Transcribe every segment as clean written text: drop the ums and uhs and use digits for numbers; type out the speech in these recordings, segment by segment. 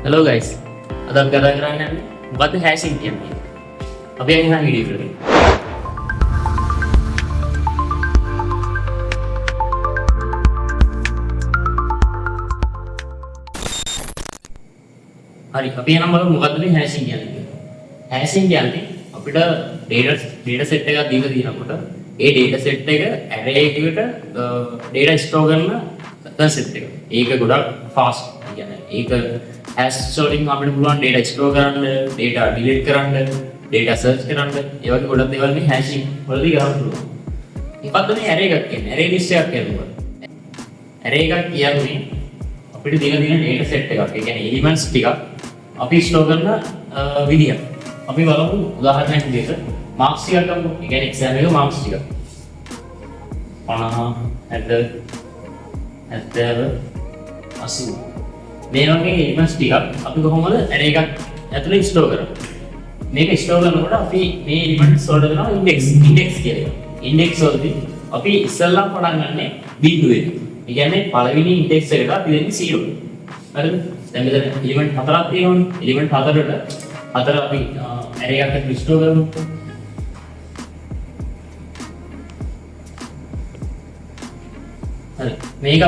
Hello guys, අද අපි කතා කරන්නේ මොකද්ද හැෂින් කියන්නේ. අපි යන වීඩියෝ එකට. හරි අපි යන බලමු මොකද්ද මේ හැෂින් කියන්නේ. හැෂින් කියන්නේ අපිට data set එකක් දීලා තියෙනකොට ඒ data set එක array එකකට data store කරන concept එක. ඒක ගොඩක් fast. කියන්නේ ඒක hash sorting අපිට පුළුවන් data store කරන්න, data delete කරන්න, data search කරන්න, ඒ වගේ ගොඩක් දේවල් මේ hashing වලදී කරන්න පුළුවන්. මොකද්ද මේ array එකක් කියන්නේ? array list එකක් කියන්නේ. array එකක් කියන්නේ අපිට දීලා තියෙන data set එකක්. ඒ කියන්නේ elements ටිකක් අපි store කරන විදිය. අපි බලමු උදාහරණයක් විදිහට marks ටිකක් ගමු. ඒ කියන්නේ exam එකේ marks ටික. 50 70 80 මේ වගේ elements ටිකක් අපි කොහොමද array එකක් ඇතුලේ store කරන්නේ. මේක store කරනකොට අපි මේ elements වලට දෙනවා index කියලා එකක්. index වලදී අපි ඉස්සෙල්ලා පටන් ගන්නෙ බිඳුවෙන්. ඒ කියන්නේ පළවෙනි index එකට අපි දෙන්නේ 0. හරිද? දැන් මෙතන element හතරක් තියෙනවනේ. element හතරට හතර අපි array එකක් ඇතුලේ store කරමු. හරි. මේක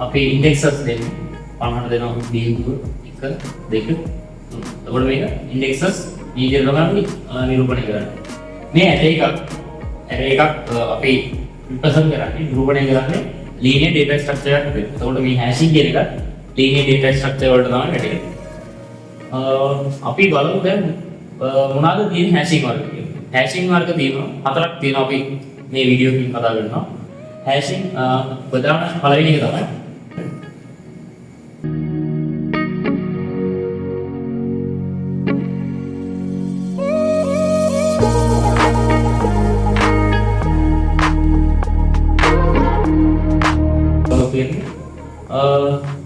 අපි indexes දෙන්නේ 50 දෙනවා බිඳුව 1 2 3. එතකොට මේක indexes ඊජර් තමයි නිරූපණය කරන්නේ. මේ array එකක් අපි represent කරන්නේ නිරූපණය කරන්නේ linear data structure එකක් විදිහට. එතකොට මේ hashing කියන එක linear data structure වලට තමයි වැටෙන්නේ. අපි බලමු දැන් මොනවාද තියෙන hashing වර්ග කියලා. hashing වර්ග තියෙනවා හතරක් තියෙනවා අපි මේ වීඩියෝ එකකින් කතා කරනවා. hashing ප්‍රධාන පළවෙනි එක තමයි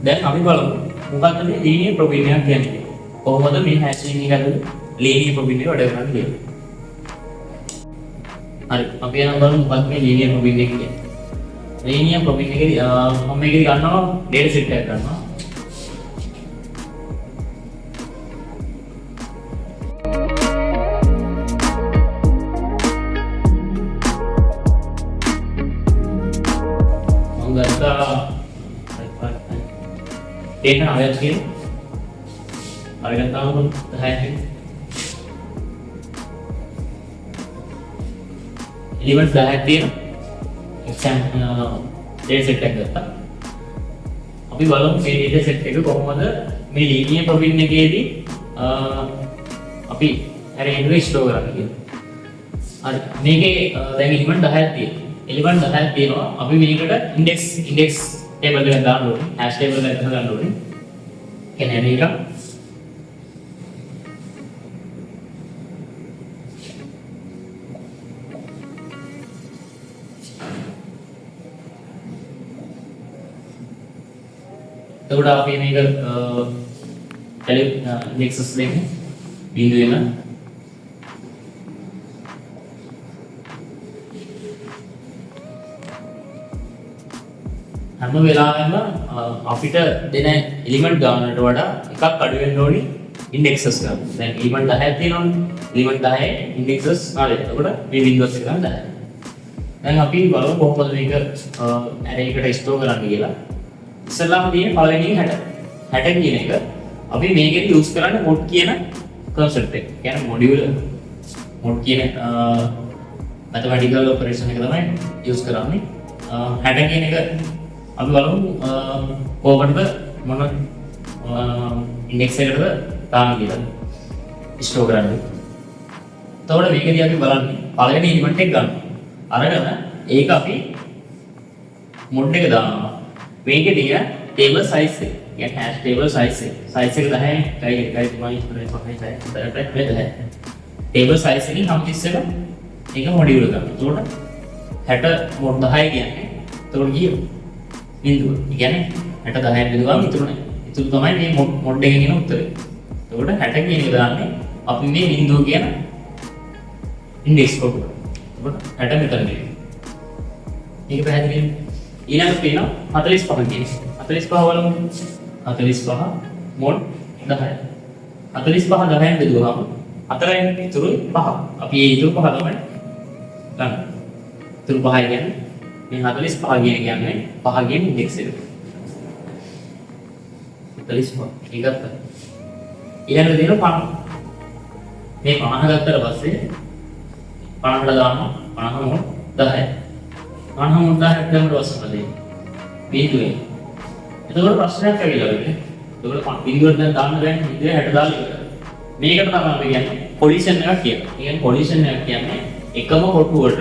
දැන් අපි බලමු මොකක්ද මේ linear profiling එක කියන්නේ. කොහොමද මේ hashing එක ඇතුළේ linear profiling එක වැඩ කරන්නේ කියලා. හරි අපි යන බලමු මොකක්ද මේ linear profiling එක කියන්නේ. linear profiling එකේදී මම මේකේ ගන්නවා data set එකක් ගන්නවා. මම ගත්තා data අවයව කියන අවයව ගත්තාම 10ක් elements 10ක් තියෙන exam data set එකක් ගත්තා. අපි බලමු මේ data set එක කොහොමද මේ linear profiling එකේදී අපි array එකේ store කරන්නේ කියලා. හරි මේකේ දැන් element 10ක් තියෙනවා. element 10ක් තියෙනවා. අපි මේකට index table එකක් දාන්න ඕනේ. hash table එකක් දාන්න ඕනේ. කියන්නේ මේක එතකොට අපි මේක indexes දෙන්නේ බිඳුව වෙන හැම වෙලාවෙම අපිට දෙන එලිමන්ට් ගානකට වඩා එකක් අඩු වෙන්න ඕනි indexes ගන්න. දැන් element 10ක් තියෙනවනේ. element 10 indexes ආවේ. එතකොට මේ Windows එක ගන්න 10. දැන් අපි බලමු කොහොමද මේක array එකට store කරන්න කියලා. ඉස්සෙල්ලාම තියෙන පළවෙනි 60. 60 කියන එක අපි මේකෙදි use කරන්නේ mod කියන concept එක. කියන්නේ mod කියන mathematical operation එක තමයි use කරන්නේ. 60 කියන එක අපි බලමු කොහොමද මොන index එකකටද දාන්න කියලා store කරන්නේ. එතකොට මේකදී අපි බලන්නේ පළවෙනි element එක ගන්නවා. අරගෙන ඒක අපි mod එක දානවා. මේකේ තියෙන table size එක. කියන්නේ hash table size එක. size එක 10යි. 1 2 3 4 5 6 table size එකකින් නම් තිස්සෙම ඒක module එක ගන්නවා. එතකොට 60 mod 10 කියන්නේ එතකොට කීයද? බිඳුව. ඒ කියන්නේ 60 10න් බෙදුවාම ඉතුරු නැහැ. ඉතුරු තමයි මේ mod එකේ කියන උත්තරය. එතකොට 60 කියන එක දාන්නේ අපි මේ බිඳුව කියන index කොට. එතකොට 60 මෙතන දෙන්නේ. මේක පැහැදිලිද? ඊළඟට තියෙනවා 45 කියන එක. 45 වලම 45 mod 10. 45 10න් බෙදුවහම 4න් ඉතුරු 5. අපි මේ ඉතුරු 5 තමයි ගන්න. ඉතුරු 5 කියන්නේ මේ 45 කියන්නේ 5 ගෙන් ඉන්ඩෙක්ස් එක. 45 ඊගත්ත. ඊළඟට දෙන 50. මේ 50 ගත්තට පස්සේ 50ට දානවා 50 mod 10. 50 mod 10ක් දැම්මට පස්සේ මොකද වෙන්නේ? බිඳුවේ. එතකොට ප්‍රශ්නයක් ඇවිල්ලා වෙන්නේ. එතකොට බිඳුවට දැන් දාන්න බෑනේ. බිඳුවේ 60 දාලා ඉවරයි. මේකට තමයි අපි කියන්නේ කොලිෂන් එකක් කියලා. ඒ කියන්නේ කොලිෂන් එකක් කියන්නේ එකම කොටුවට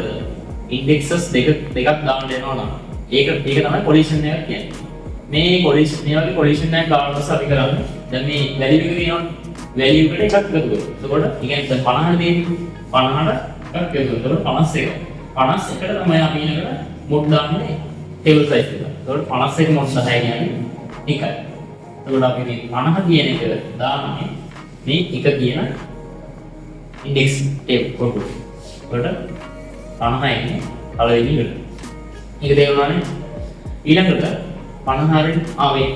ඉන්ඩෙක්සස් දෙකක් දාන්න දෙනවා නම් ඒක තමයි කොලිෂන් එකක් කියන්නේ. මේ කොලිෂන් මේ වගේ කොලිෂන් එකක් දාන්න පස්සේ අපි කරන්නේ දැන් මේ වැලියු එක කියනවනේ. වැලියු එකට එකක් එකතු කරනවා. එතකොට ඒ කියන්නේ දැන් 50 දෙන්නේ 50ට එකක් එකතු කරනවා. 51. 51ට තමයි අපි ඊළඟට මොඩ් දාන්නේ ටේබල් සයිස් එක. එතකොට 51 මොඩ් 10 කියන්නේ එකයි. එතකොට අපි මේ 50 කියන එක දාන්නේ මේ එක කියන ඉන්ඩෙක්ස් ටේබල් කොටුව. එතකොට 50 ඉන්නේ පළවෙනි එකට. ඒක තේරුණානේ? ඊළඟට 50 න් ආවේ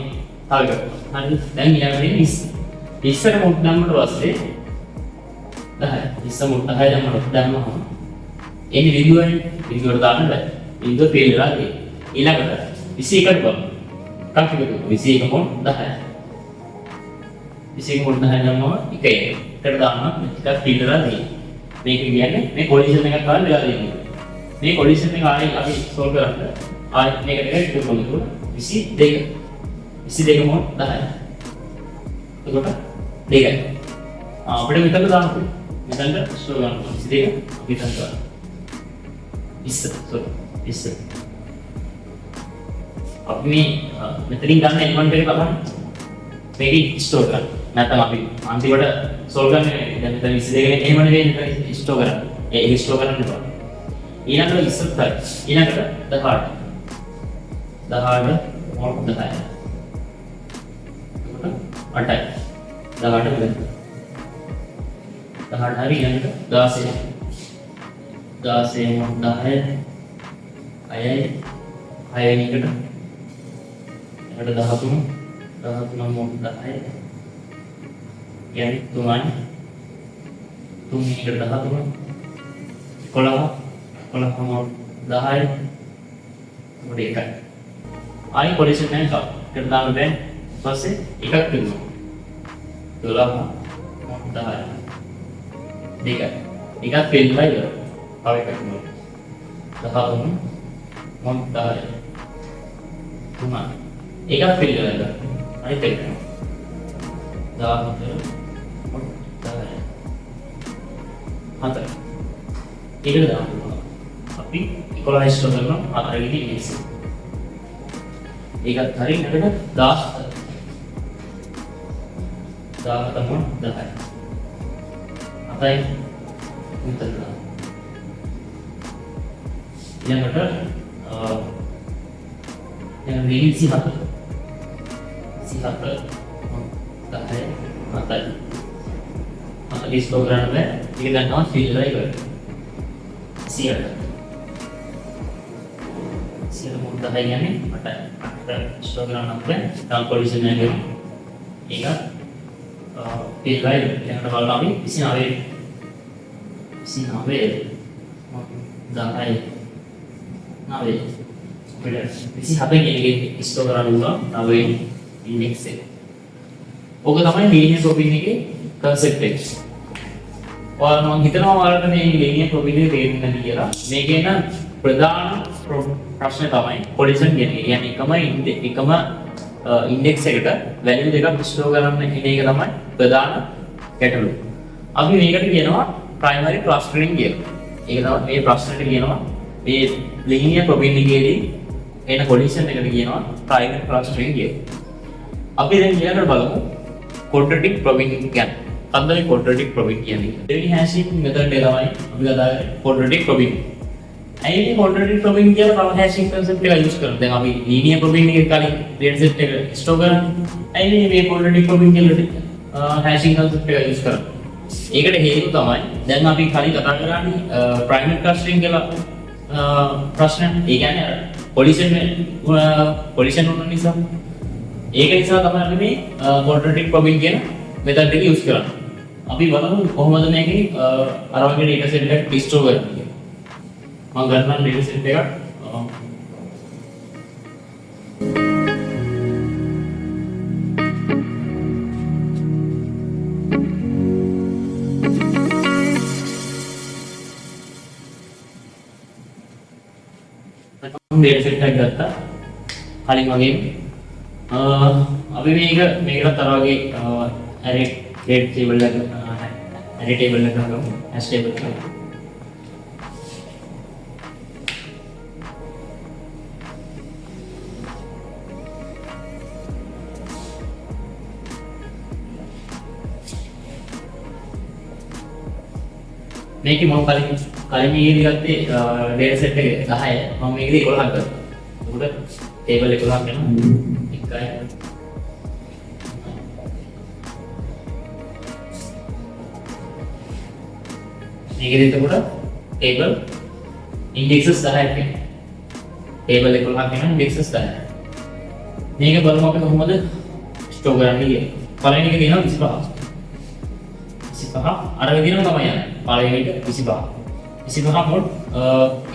තව එකක්. හරි. දැන් ඊළඟට 20. 20ට මොඩ් දැම්මට පස්සේ 10. 20 මොඩ් 10 දැම්මම එන්නේ බිඳුවට දාන්න බෑ. බිඳුව ෆේල් වෙලා තියෙනවා. ඊළඟට 21ට බලමු. Computer 21 mode 10. 21 මොඩ් 10 දැම්මම එක එකට දාන්න එකක් ෆේල් වෙලා තියෙනවා. මේක කියන්නේ මේ කොලිෂන් එකක් ගන්න වෙලා තියෙනවා. මේ කොලිෂන් එක ආයෙ අපි සෝල්ව් කරන්න ආයෙ මේකට එකතු කරමු. 22 22 මොඩ් 10. එතකොට දෙකයි. අපිට මෙතන දාන්න පුළුවන්. මෙතනට ස්ටෝර් කරන්න පුළුවන්. 22 අපි මෙතන දාන්න. ඉස්ස අපි මේ මෙතනින් ගන්න එලිමන්ට් එක බලන්න. මේක ස්ටෝර් කරන්න. නැත්නම් අපි අන්තිමට සෝල්ව් කරන්නේ දැන් මෙතන 22 නේ එහෙම නෙවෙයි මෙතන ස්ටෝර් කරන්න. ඒක ස්ටෝර් කරන්න එපා. ඊළඟට ඉස්සරහට ඊළඟට 18 මොඩ් 10. 8යි 18 මෙතන 18 හරි ඊළඟට 16 16 මොඩ් 10 6යි 6 එකට එකට 13 මොඩ් 10 කියන්නේ 3යි 3 එකට 13 11 මොඩ් 10යි මොඩ් 1යි ආයි කොලිෂන් එකක් එකට දාන්න බෑ ඊපස්සේ එකක් දෙනවා 12 මොඩ් 10යි දෙකයි එකක් ෆේල්ලා ඉවරයි තව එකක් දෙනවා 13 මොඩ් 10යි 3 එකක් ෆේල්ලා ඉවරයි අනිත් එක 14 මොඩ් 10යි 4 ඒකට දාන්න අපි 11 ස්ටෝර් කරනවා 4 ගෙඩි ඉන්ඩෙක්ස් ඒකත් හරිය නේද 17 මොඩ් 10යි 7යි මෙතන ඊළඟට දැන් රීල් 27 මොඩ් 10යි 7යි 40 ස්ටෝර් කරන්න බෑ ඒක ගන්නවා ෆීල්ඩ් එකයි කරේ 100 මොඩ් 10 කියන්නේ 8 ස්ටෝර් කරන්න බෑ තාම කොලිෂන් එකක් ඒක ෆීල්ඩ් එකයි ඊළඟට බලන්න අපි 29 10යි 9 27 කියන එකේ ස්ටෝර් කරන්න උනා 9 ඉන්ඩෙක්ස් එක. ඕක තමයි ලීනියර් ප්‍රොබින් එකේ concept එක. ඔයාලා මම හිතනවා ඔයාලට මේ ලීනියර් ප්‍රොබින් එක තේරෙන්නේ නැති කියලා. මේකේ නම් ප්‍රධාන ප්‍රශ්නේ තමයි කොලිෂන් කියන එක. කියන්නේ එකම ඉන්ඩෙක්ස් එකට වැලියු දෙකක් ස්ටෝර් කරන්න ඉන්න එක තමයි ප්‍රධාන ගැටලුව. අපි මේකට කියනවා primary clustering කියලා. ඒක තමයි මේ ප්‍රශ්නෙට කියනවා මේ linear probability එකේදී එන කොලිෂන් එකට කියනවා primary clustering කියලා. අපි දැන් ඊළඟට බලමු quadratic probability කියන්නේ. මොකක්ද මේ quadratic probability කියන්නේ? දෙවෙනි hashing method එක තමයි අපි කතා කරන්නේ quadratic probability. ඇයි මේ quadratic probability කියලා කව hashing concept එක use කරන්නේ? දැන් අපි linear probability එකේ කලින් data set එක store කරන්නේ. ඇයි මේ quadratic probability කියලා hashing concept එක use කරන්නේ? ඒකට හේතුව තමයි දැන් අපි කලින් කතා කරන්නේ primary clustering කියලා ප්‍රශ්න. ඒ කියන්නේ කොලිෂන් වුණ නිසා ඒක නිසා තමයි අපි මේ quadratic probing කියන method එක use කරන්නේ. අපි බලමු කොහොමද මේකේ අර වගේ data set එකක් restore කරන්නේ කියලා. මම ගන්නම් data set එකක් data set එකක් ගත්තා. කලින් වගේ අපි මේකට අර වගේ array table එක ගමු hash table එක. මේකේ මම කලින් ඊයේ ගත්තේ data set එක 10. මම මේකේ 11ක් ගත්තා. උඩ table 11ක් වෙනවා. 1යි මේකේ එතකොට table indexes 10ක් වෙනවා. table 11ක් වෙනවා indexes 10ක්. මේක බලමු අපි කොහොමද store කරන්නේ කියලා. පළවෙනි එක කියනවා 25. 25 අර විදිහම තමයි යන්නේ. පළවෙනි එක 25. 25 මොඩ්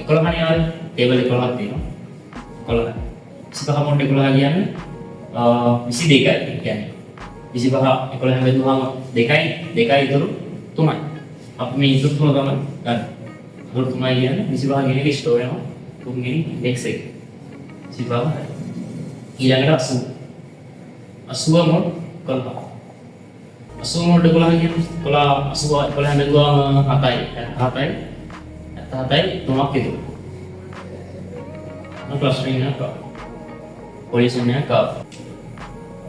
11 නේ ආවේ. table 11ක් තියෙනවා. 11. 25 මොඩ් 11 කියන්නේ 22යි කියන්නේ. 25 11 බෙදුවාම 2යි ඉතුරු 3යි. අපි මේ ඉතුරු තුන තමයි ගන්න. ඉතුරු 3යි කියන්නේ 25 කියන එක ස්ටෝර් වෙනවා. තුන්වෙනි index එක. 25 ඊළඟට 80 මොඩ් 11. 80 මොඩ් 11 කියන්නේ 11 බෙදුවාම 7යි 7යි 3ක් ඉතුරු. ප්‍රශ්නයක් පොලිසියක්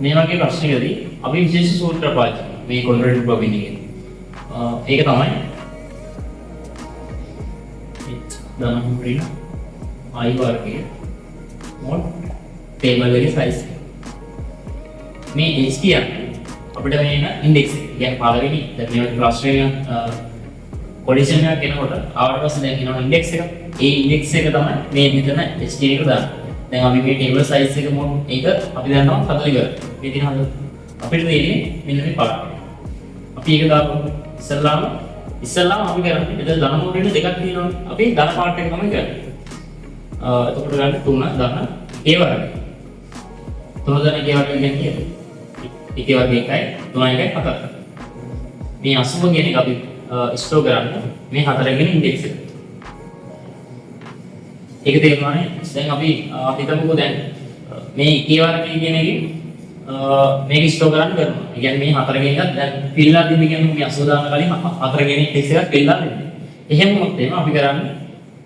මේ වගේ ප්‍රශ්නයකදී අපි විශේෂ සූත්‍ර පාවිච්චි කරනවා මේ quadratic probing එකේ. ඒක තමයි ධන ඍණ i වර්ගය mod table එකේ size එක. මේ h කියන්නේ අපිට මේන index එක. කියන්නේ පළවෙනි දැන් මේ ප්‍රශ්නය පොලිසියක් එනකොට ආවට පස්සේ දැන් එනවා index එක. ඒ index එක තමයි මේ මෙතන HT එකට දාන්නේ. දැන් අපි මේ table size එක මොන ඒක අපි දන්නවා 40 කරලා. මේ තියෙන හද අපිට දෙන්නේ මෙන්න මේ පාඩම. අපි ඒක දාමු. ඉස්සල්ලාම අපි කරන්නේ මෙතන ධන මොඩේට දෙකක් තියෙනවා. අපි ධන පාර්ට් එක තමයි කරන්නේ. එතකොට ගන්න 3 ධන ඒ වර්ගය. 3 ධන ඒ වර්ගය කියන්නේ එකේ වර්ගය 1යි 3යි 1යි 4යි. මේ 80 කියන එක අපි ස්ටෝර් කරන්නේ මේ 4 වෙනි ඉන්ඩෙක්ස් එක. ඒක තේරුණානේ. දැන් අපි හිතමුකෝ දැන් මේ එකේ වර්ගය කියන එකේ මේක ස්ටෝර් කරන්න කරනවා. ඒ කියන්නේ මේ 4 වෙනි එකත් දැන් පිල්ලා දෙන්න කියන්නේ මේ 80 දාන කලින් 4 වෙනි ඉන්ඩෙක්ස් එකක් පිල්ලා දෙන්න. එහෙම වුණොත් එහෙම අපි කරන්නේ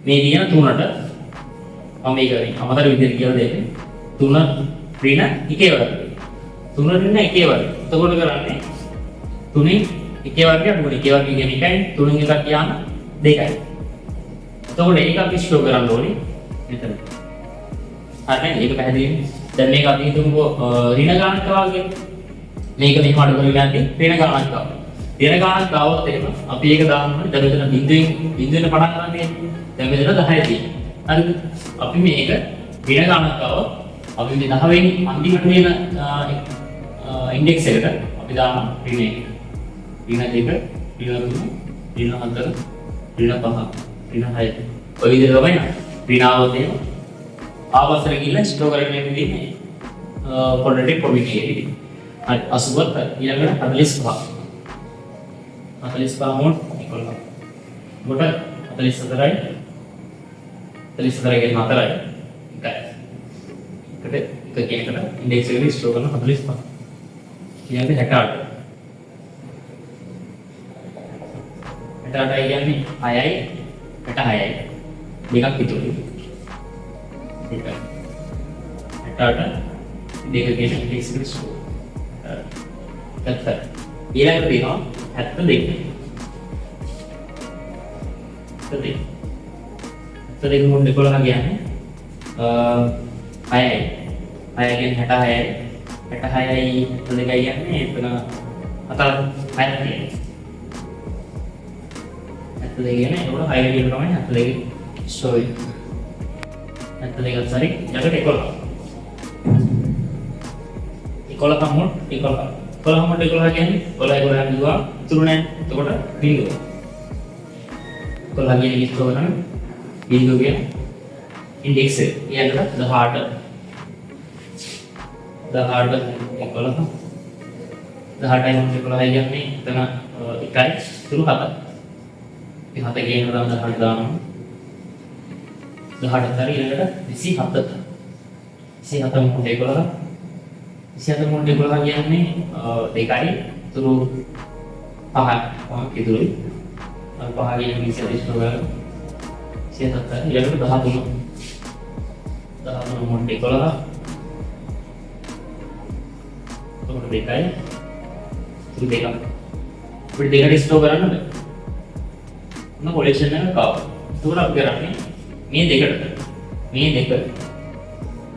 මේ දින 3ට මම මේක අමතර විදිහට කියලා දෙන්නේ 3 ඍණ එකේ වර්ගය. 3 ඍණ එකේ වර්ගය. එතකොට කරන්නේ 3න් එකේ වර්ගය අඩුවෙන එකේ වර්ගය කියන්නේ 1යි 3න් එකක් ගියාම 2යි. එතකොට ඒක අපි ස්ටෝර් කරන්න ඕනේ මෙතන. හරිද? ඒක පැහැදිලිද? දැන් මේක අපි හිතමුකෝ ඍණ ගානක් ආවගේ. මේක මෙහෙම අඩු කරගෙන යද්දී ඍණ ගානක් ආවා. ඍණ ගානක් ආවොත් එහෙම අපි ඒක දාන්න ඕනේ. දැන් මෙතන බිඳුවෙන් පටන් ගන්න තියෙන්නේ. දැන් මෙතන 10යි තියෙන්නේ. හරිද? අපි මේක ඍණ ගානක් ආවොත් අපි මේ 10 වෙනි අන්තිමට තියෙන ඉන්ඩෙක්ස් එකට අපි දානවා ඍණ 1. ඍණ 2 ඍණ 3 ඍණ 4 ඍණ 5 ඍණ 6 ඔය විදිහට තමයි ඍණාවත එහෙම ආවසර ගිහින් ස්ටෝර් කරගෙන යන්න තියෙන්නේ quadratic probing එකේදී. හරි 80ත් ඊළඟට 45 මොඩ් 11. මොඩ 44යි 44 කියන්නේ 4යි. එක කියනකට ඉන්ඩෙක්ස් එකේ ස්ටෝර් කරන 45. ඊළඟට 68. 68 කියන්නේ 6යි 66යි. දෙකක් ඉතුරුයි. ඒකයි. 68 දෙක කියන ඉන්ඩෙක්ස් එකේ ස්ටෝර්. 70. ඊළඟට තියෙනවා 72. 72 මොඩ් 11 කියන්නේ 6යි 6 කියන්නේ 66යි 66යි 72යි කියන්නේ එතන 4 6ක් තියෙනවා. 72 කියන්නේ ඒකට 6 කියන තමයි 72 ස්ටෝරි. 72ත් සරි ඊළඟට 11. 11 මොඩ් 11. 11 මොඩ් 11 කියන්නේ 11 11 දුවා ඉතුරු නැහැ. එතකොට බිඳුව. 11 කියන්නේ ඉස්කෝ කරන බිඳුව කියන්නේ ඉන්ඩෙක්ස් එක. ඊළඟට 18 11 18යි මොඩ් 11 කියන්නේ එතන එකයි ඉතුරු 7. ඉතින් 7 කියන එක තමයි 18 දානවා. 18 හරි ඊළඟට 27. 27 මොඩ් 11. 27 මොඩ් 11 කියන්නේ දෙකයි ඉතුරු 5 ඉතුරුයි. 5 කියන විදිහට ඉස්කෝ කරලා 27 ඊළඟට 13. 13 මොඩ් 11. එතකොට දෙකයි ඉතුරු දෙකක්. අපිට දෙකට ඉස්කෝ කරන්න බෑ. මොන කොලෙක්ෂන් එක කාව. එතකොට අපි කරන්නේ මේ දෙකට මේ දෙක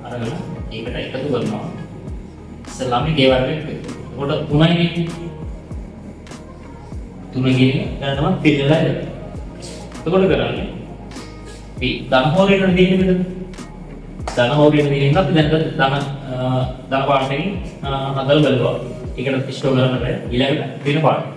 අරගෙන ඒකට එකතු කරනවා. ඉස්සල්ලාම ගේ වර්ගයක්. එතකොට 3යි නේ. 3 කියන්නේ දැන් තමයි පිළිලා ඉන්නේ. එතකොට කරන්නේ අපි ධන හෝරේට දෙන්නේ මෙතන. ධන හෝරේට දෙන්නේ අපි දැන් ධන පාඩමකින් හදලා බලනවා. ඒකට ඉස්ටෝ කරන්න බෑ. ඊළඟට වෙන පාඩම.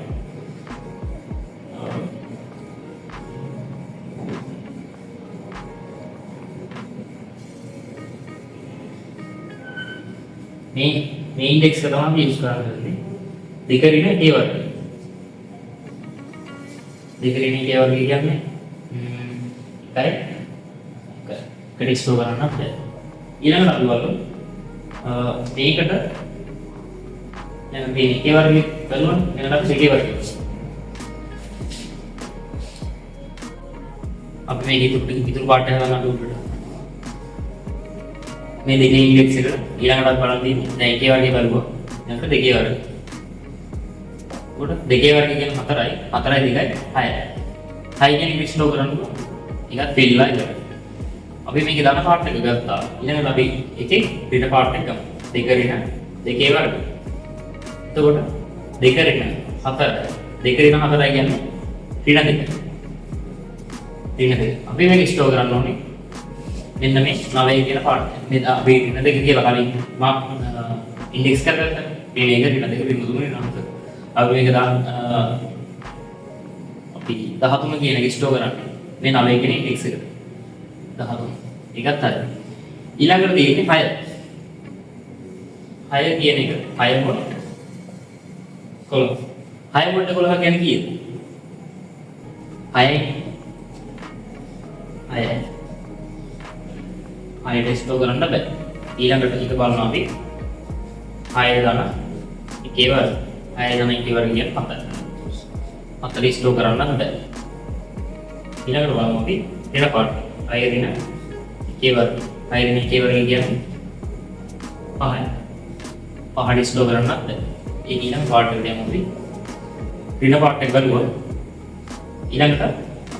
මේ ඉන්ඩෙක්ස් එක තමයි යූස් කරන්නේ. දෙක ඍණ a වර්ගය. දෙක ඍණ a වර්ගය කියන්නේ එකයි ඉස්ටෝ කරන්න බෑ. ඊළඟට අපි බලමු මේකට දැන් මේ a වර්ගය බලනවා ඊළඟට අපි a වර්ගය. අපි මේක ඉතුරු පාඩට හදන්න උඩට මේ දෙකේ ඉන්ඩෙක්ස් එක ඊළඟට බලන්න තියෙන්නේ දැන් එකේ වර්ගය බලුවා ඊළඟට දෙකේ වර්ගය. උඩ දෙකේ වර්ගය කියන්නේ 4යි 4යි 2යි 6යි. 6 කියන්නේ ඉස්ටෝ කරන්නේ ඒකත් පිළිලා ඉවරයි. අපි මේකේ ධන පාර්ට් එක ගත්තා. ඊළඟට අපි එකේ ඍණ පාර්ට් එක ගමු. දෙක ඍණ දෙකේ වර්ගය. එතකොට දෙක ඍණ 4 දෙක ඍණ 4යි කියන්නේ ඍණ 2. ඍණ 2. අපි මේක ඉස්ටෝ කරන්න ඕනේ මෙන්න මේ 9 කියන පාඩම. මේ අපි ඍණ දෙක කියලා කලින් මා ඉන්ඩෙක්ස් කරගත්තා. මේ මේක ඍණ දෙක බිඳු තුනේ නම්. අපි මේක දාන්න අපි 13 කියන එක ස්ටෝර් කරන්නේ. මේ 9 කියන ඉන්ඩෙක්ස් එකට. 13. ඒකත් හරි. ඊළඟට තියෙන්නේ 6. 6 කියන එක 6 මොඩ් 11. 6 මොඩ් 11 කියන්නේ කීයද? 6යි. 6යි. ආයෙත් ස්ටෝර් කරන්න බෑ. ඊළඟට ඊට බලනවා අපි 6 දාන එකේ වර්ගය. 6 දාන එකේ වර්ගය කියන්නේ 4. 4 ස්ටෝර් කරන්න බෑ. ඊළඟට බලමු අපි ඍණ පාඩම. 6 ඍණ එකේ වර්ගය. 6 ඍණ එකේ වර්ගය කියන්නේ 5යි. 5 ස්ටෝර් කරන්න බෑ. ඒ ඊළඟ පාඩම එකට යමු අපි. ඍණ පාඩම එක බලුවා. ඊළඟට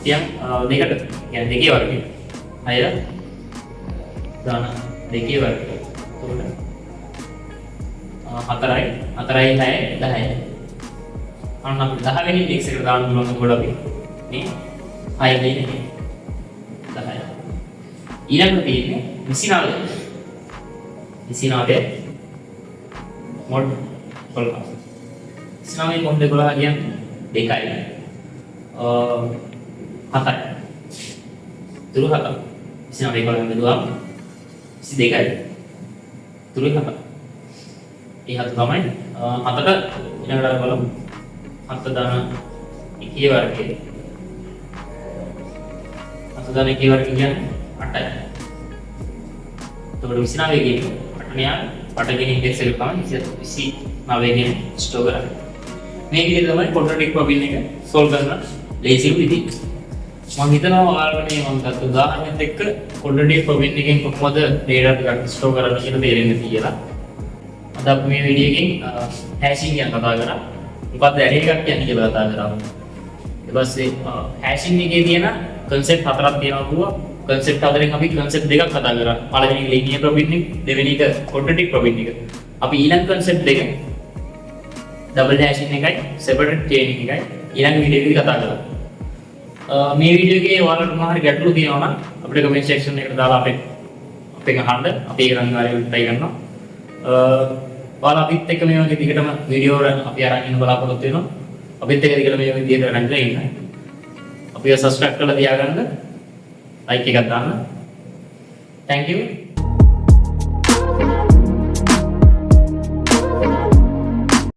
තියන් දෙකට කියන්නේ දෙකේ වර්ගය. 6 දාන දෙකේ වර්ගය. එතකොට 4යි 6යි 10යි. අන්න අපි 10 වෙනි ඉන්ඩෙක්ස් එකට දාන්න පුළුවන් කොට අපි මේ 6 වෙනි 10යි. ඊළඟට තියෙන්නේ 29. 29 මොඩ් 12. 29 මොඩ් 12 කියන්නේ 2යි 7යි. තුරු 7. 29 12 බෙදුවාම 22යි. තුරු 7. ඒ හත තමයි 7ට ඊළඟට බලමු. 7 දාන එකේ වර්ගය. 7 දාන එකේ වර්ගය කියන්නේ 8යි. එතකොට 29 කියන්නේ 8 නේ 8 කියන ඉන්ඩෙක්ස් එක තමයි 29 කියන ස්ටෝර් කරන්නේ. මේ විදිහට තමයි quadratic problem එක solve කරන්න ලේසිම විදිහ. මම හිතනවා ඔයාලට මේ මම ගත්ත උදාහරණෙත් එක්ක quadratic problem එකෙන් කොහොමද data ටික ස්ටෝර් කරන්න කියලා තේරෙන්නේ කියලා. අද අපි මේ වීඩියෝ එකෙන් hashing ගැන කතා කරා. මොකක්ද array එකක් කියන්නේ කියලා කතා කරා. ඊට පස්සේ hashing එකේ තියෙන concept හතරක් තියෙනවා කිව්වා. concept හතරෙන් අපි concept දෙකක් කතා කරා. පළවෙනි එක linear problem එක, දෙවෙනි එක quadratic problem එක. අපි ඊළඟ concept දෙක double hashing එකයි, separate chaining එකයි ඊළඟ වීඩියෝ එකේදී කතා කරා. මේ වීඩියෝ එකේ ඔයාලට මොනවා හරි ගැටලු තියෙනවා නම් අපිට comment section එකට දාලා අපෙන් අහන්න. අපි ඒක අනිවාර්යයෙන් try කරනවා. ඔයාලා අපිත් එක්ක මේ වගේ දිගටම වීඩියෝ අපි අරන් ඉන්න බලාපොරොත්තු වෙනවා. අපිත් එක්ක දිගට මේ විදිහට රැඳිලා ඉන්න. අපිව සබ්ස්ක්‍රයිබ් කරලා තියාගන්න. ලයික් එකක් දාන්න. Thank you.